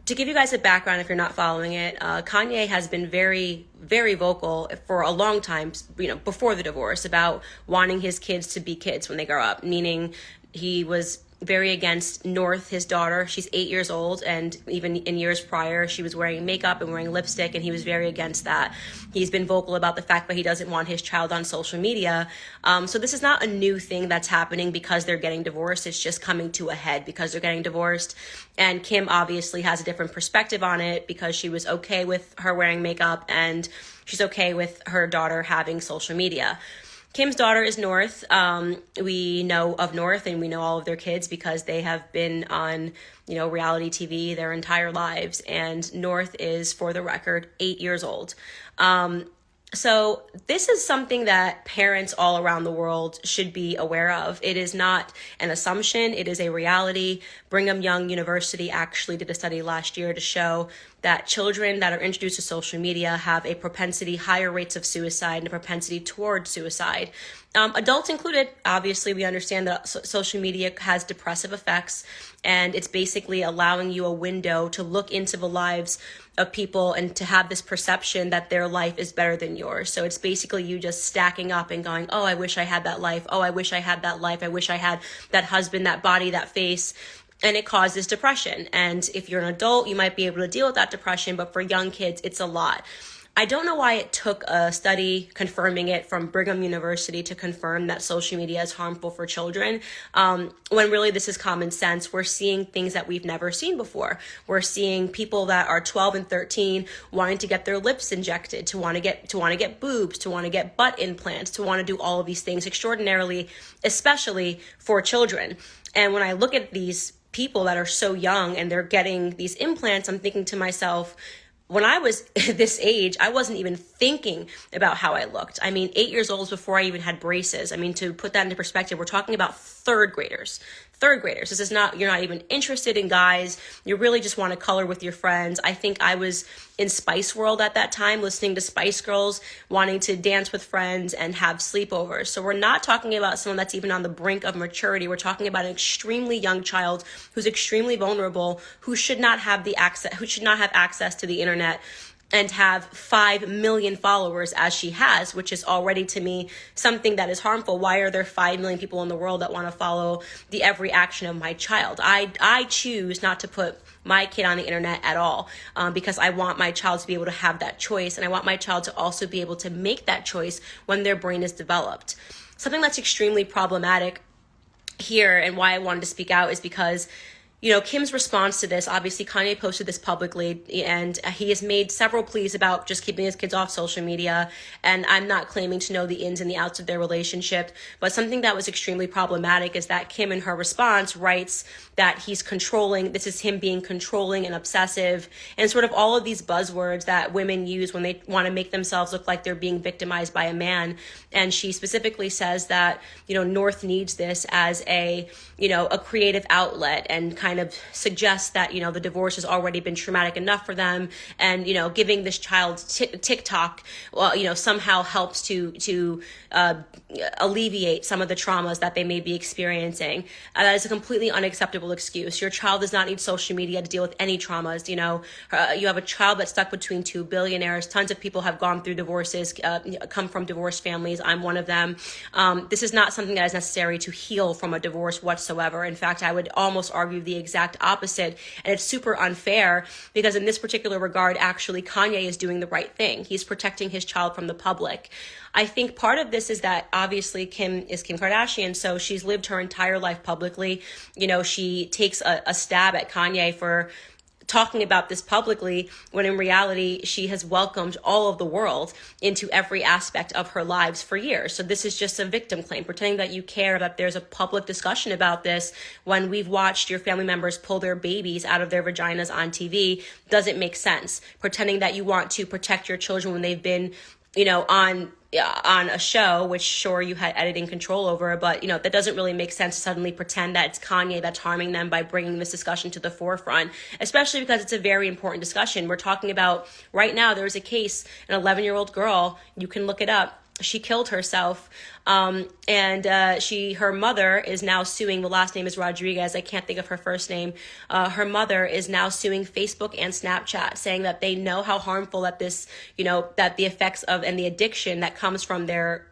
to give you guys a background, if you're not following it, Kanye has been very, very vocal for a long time, before the divorce, about wanting his kids to be kids when they grow up, meaning he was very against North, his daughter. She's 8 years old, and even in years prior, she was wearing makeup and wearing lipstick, and he was very against that. He's been vocal about the fact that he doesn't want his child on social media. So this is not a new thing that's happening because they're getting divorced. It's just coming to a head because they're getting divorced. And Kim obviously has a different perspective on it because she was okay with her wearing makeup, and she's okay with her daughter having social media. Kim's daughter is North. We know of North, and we know all of their kids because they have been on, reality TV their entire lives. And North is, for the record, 8 years old. So this is something that parents all around the world should be aware of. It is not an assumption. It is a reality. Brigham Young University actually did a study last year to show that children that are introduced to social media have a propensity, higher rates of suicide and a propensity toward suicide. Adults included. Obviously, we understand that social media has depressive effects, and it's basically allowing you a window to look into the lives of people and to have this perception that their life is better than yours. So it's basically you just stacking up and going, oh, I wish I had that life. Oh, I wish I had that life. I wish I had that husband, that body, that face. And it causes depression. And if you're an adult, you might be able to deal with that depression. But for young kids, it's a lot. I don't know why it took a study confirming it from Brigham University to confirm that social media is harmful for children, when really this is common sense. We're seeing things that we've never seen before. We're seeing people that are 12 and 13 wanting to get their lips injected, to want to get boobs, to want to get butt implants, to want to do all of these things extraordinarily, especially for children. And when I look at these people that are so young and they're getting these implants, I'm thinking to myself, when I was this age, I wasn't even thinking about how I looked. 8 years old before I even had braces. To put that into perspective, we're talking about third graders. This is not, you're not even interested in guys. You really just want to color with your friends. I think I was in Spice World at that time, listening to Spice Girls, wanting to dance with friends and have sleepovers. So we're not talking about someone that's even on the brink of maturity. We're talking about an extremely young child who's extremely vulnerable, who should not have access to the internet and have 5 million followers as she has, which is already, to me, something that is harmful. Why are there 5 million people in the world that want to follow the every action of my child? I choose not to put my kid on the internet at all, because I want my child to be able to have that choice, and I want my child to also be able to make that choice when their brain is developed. Something that's extremely problematic here, and why I wanted to speak out, is because Kim's response to this, obviously Kanye posted this publicly, and he has made several pleas about just keeping his kids off social media. And I'm not claiming to know the ins and the outs of their relationship, but something that was extremely problematic is that Kim, in her response, writes that he's controlling. This is him being controlling and obsessive, and sort of all of these buzzwords that women use when they want to make themselves look like they're being victimized by a man. And she specifically says that, North needs this as a creative outlet, and kind of suggests that, the divorce has already been traumatic enough for them. And, giving this child TikTok, somehow helps to alleviate some of the traumas that they may be experiencing. That is a completely unacceptable excuse. Your child does not need social media to deal with any traumas. You have a child that's stuck between two billionaires. Tons of people have gone through divorces, come from divorced families. I'm one of them. This is not something that is necessary to heal from a divorce whatsoever. In fact, I would almost argue the exact opposite. And it's super unfair because in this particular regard, actually, Kanye is doing the right thing. He's protecting his child from the public. I think part of this is that obviously Kim is Kim Kardashian, so she's lived her entire life publicly. She takes a stab at Kanye for talking about this publicly, when in reality, she has welcomed all of the world into every aspect of her lives for years. So this is just a victim claim, pretending that you care, that there's a public discussion about this when we've watched your family members pull their babies out of their vaginas on TV doesn't make sense. Pretending that you want to protect your children when they've been, on a show, which sure you had editing control over, but that doesn't really make sense to suddenly pretend that it's Kanye that's harming them by bringing this discussion to the forefront, especially because it's a very important discussion. We're talking about right now, there's a case, an 11-year-old girl, you can look it up, she killed herself. Her mother is now suing, the last name is Rodriguez, I can't think of her first name. Her mother is now suing Facebook and Snapchat, saying that they know how harmful that this, that the effects of and the addiction that comes from their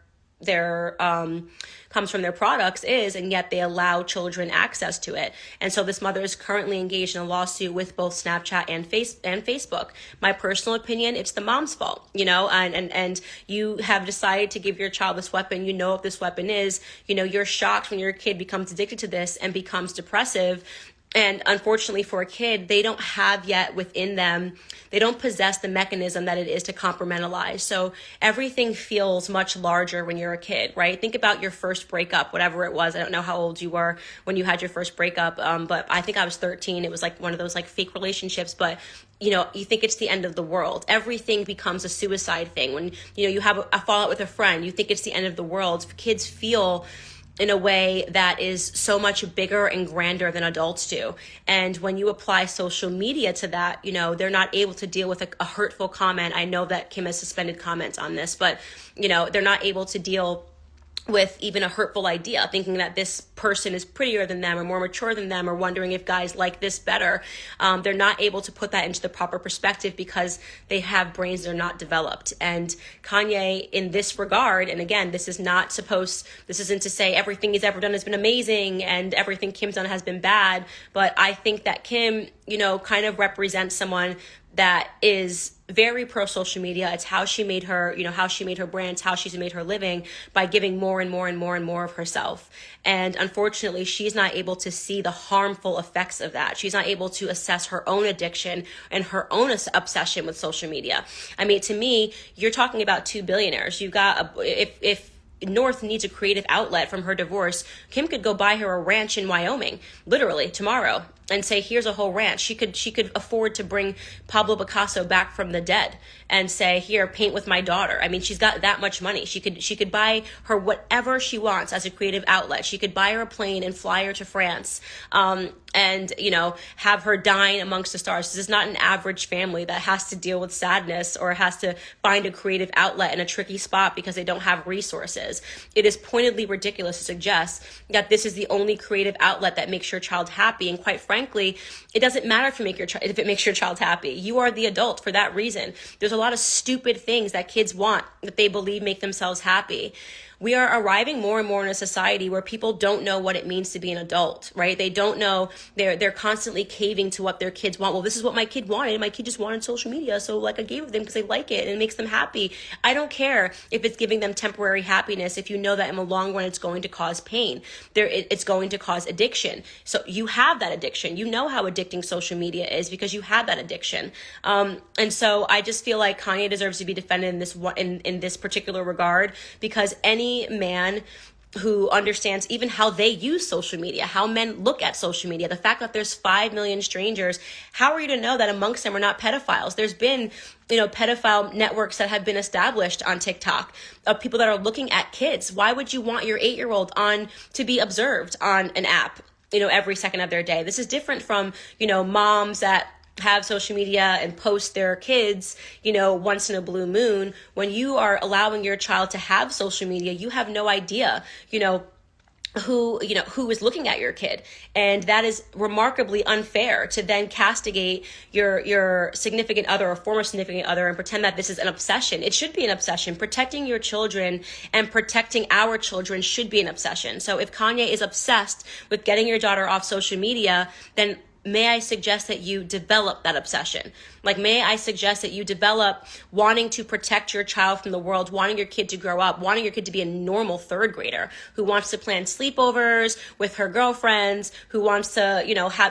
products is, and yet they allow children access to it. And so this mother is currently engaged in a lawsuit with both Snapchat and Facebook. My personal opinion, it's the mom's fault, and you have decided to give your child this weapon. You know what this weapon is. You're shocked when your kid becomes addicted to this and becomes depressive. And unfortunately for a kid, they don't have yet within them, they don't possess the mechanism that it is to compartmentalize. So everything feels much larger when you're a kid, right? Think about your first breakup, whatever it was. I don't know how old you were when you had your first breakup, but I think I was 13. It was like one of those like fake relationships, but you think it's the end of the world. Everything becomes a suicide thing. When, you have a fallout with a friend, you think it's the end of the world. Kids feel in a way that is so much bigger and grander than adults do. And when you apply social media to that, they're not able to deal with a hurtful comment. I know that Kim has suspended comments on this, but, they're not able to deal with even a hurtful idea, thinking that this person is prettier than them or more mature than them, or wondering if guys like this better. They're not able to put that into the proper perspective because they have brains that are not developed. And Kanye, in this regard, and again, this isn't to say everything he's ever done has been amazing and everything Kim's done has been bad, but I think that Kim, kind of represents someone that is very pro social media. It's how she made her, how she made her brands, how she's made her living, by giving more and more and more and more of herself. And unfortunately, she's not able to see the harmful effects of that. She's not able to assess her own addiction and her own obsession with social media. I mean, to me, you're talking about two billionaires. You've got, if North needs a creative outlet from her divorce, Kim could go buy her a ranch in Wyoming, literally tomorrow, and say, here's a whole ranch. She could afford to bring Pablo Picasso back from the dead and say, here, paint with my daughter. I mean, she's got that much money. She could buy her whatever she wants as a creative outlet. She could buy her a plane and fly her to France, and have her dine amongst the stars. This is not an average family that has to deal with sadness or has to find a creative outlet in a tricky spot because they don't have resources. It is pointedly ridiculous to suggest that this is the only creative outlet that makes your child happy. And quite frankly, it doesn't matter if it makes your child happy. You are the adult for that reason. There's a lot of stupid things that kids want that they believe make themselves happy. We are arriving more and more in a society where people don't know what it means to be an adult, right? They don't know. They're constantly caving to what their kids want. Well, this is what my kid wanted. My kid just wanted social media, so I gave it to them because they like it and it makes them happy. I don't care if it's giving them temporary happiness if you know that in the long run it's going to cause pain. It's going to cause addiction. So you have that addiction. You know how addicting social media is because you have that addiction. And so I just feel like Kanye deserves to be defended in this particular regard, because any man who understands even how they use social media, how men look at social media, the fact that there's 5 million strangers, how are you to know that amongst them are not pedophiles? There's been, pedophile networks that have been established on TikTok of people that are looking at kids. Why would you want your 8-year-old to be observed on an app, every second of their day? This is different from, moms that have social media and post their kids, once in a blue moon. When you are allowing your child to have social media, you have no idea, who is looking at your kid. And that is remarkably unfair to then castigate your significant other or former significant other and pretend that this is an obsession. It should be an obsession. Protecting your children and protecting our children should be an obsession. So if Kanye is obsessed with getting your daughter off social media, then may I suggest that you develop that obsession? May I suggest that you develop wanting to protect your child from the world, wanting your kid to grow up, wanting your kid to be a normal third grader who wants to plan sleepovers with her girlfriends, who wants to,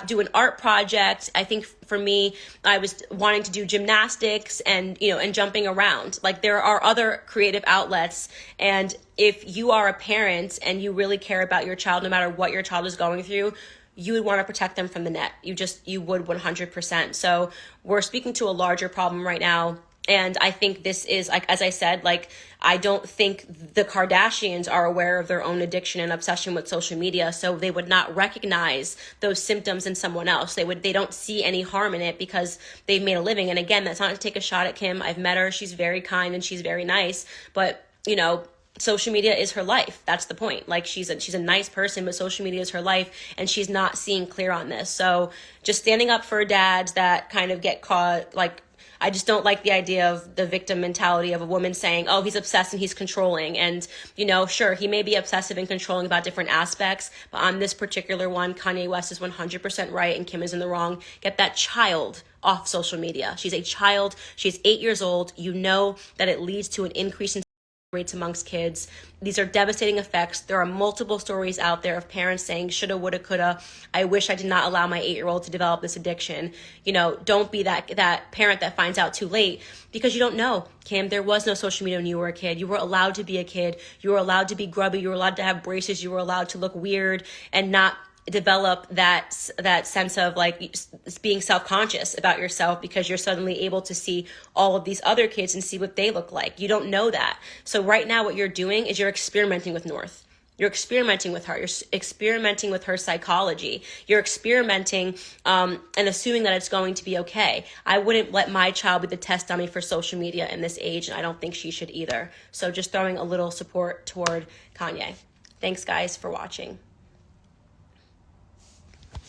do an art project. I think for me, I was wanting to do gymnastics and jumping around. There are other creative outlets. And if you are a parent and you really care about your child, no matter what your child is going through, you would want to protect them from the net. You would 100%. So we're speaking to a larger problem right now. And I think this is, as I said, I don't think the Kardashians are aware of their own addiction and obsession with social media. So they would not recognize those symptoms in someone else. They don't see any harm in it because they've made a living. And again, that's not to take a shot at Kim. I've met her. She's very kind and she's very nice. But you know, social media is her life. That's the point. Like, she's a nice person, but social media is her life, and she's not seeing clear on this. So just standing up for dads that kind of get caught, like, I just don't like the idea of the victim mentality of a woman saying, oh, he's obsessed and he's controlling. And, you know, sure, he may be obsessive and controlling about different aspects, but on this particular one, Kanye West is 100% right and Kim is in the wrong. Get that child off social media. She's a child. She's 8 years old. You know that it leads to an increase in rates amongst kids. These are devastating effects. There are multiple stories out there of parents saying shoulda, woulda, coulda. I wish I did not allow my 8-year-old to develop this addiction. You know, don't be that parent that finds out too late, because you don't know. Kim, there was no social media when you were a kid. You were allowed to be a kid. You were allowed to be grubby. You were allowed to have braces. You were allowed to look weird and not develop that sense of like being self-conscious about yourself, because you're suddenly able to see all of these other kids and see what they look like. You don't know that. So right now what you're doing is you're experimenting with North. You're experimenting with her. You're experimenting with her psychology. You're experimenting and assuming that it's going to be okay. I wouldn't let my child be the test dummy for social media in this age, and I don't think she should either. So just throwing a little support toward Kanye. Thanks, guys, for watching.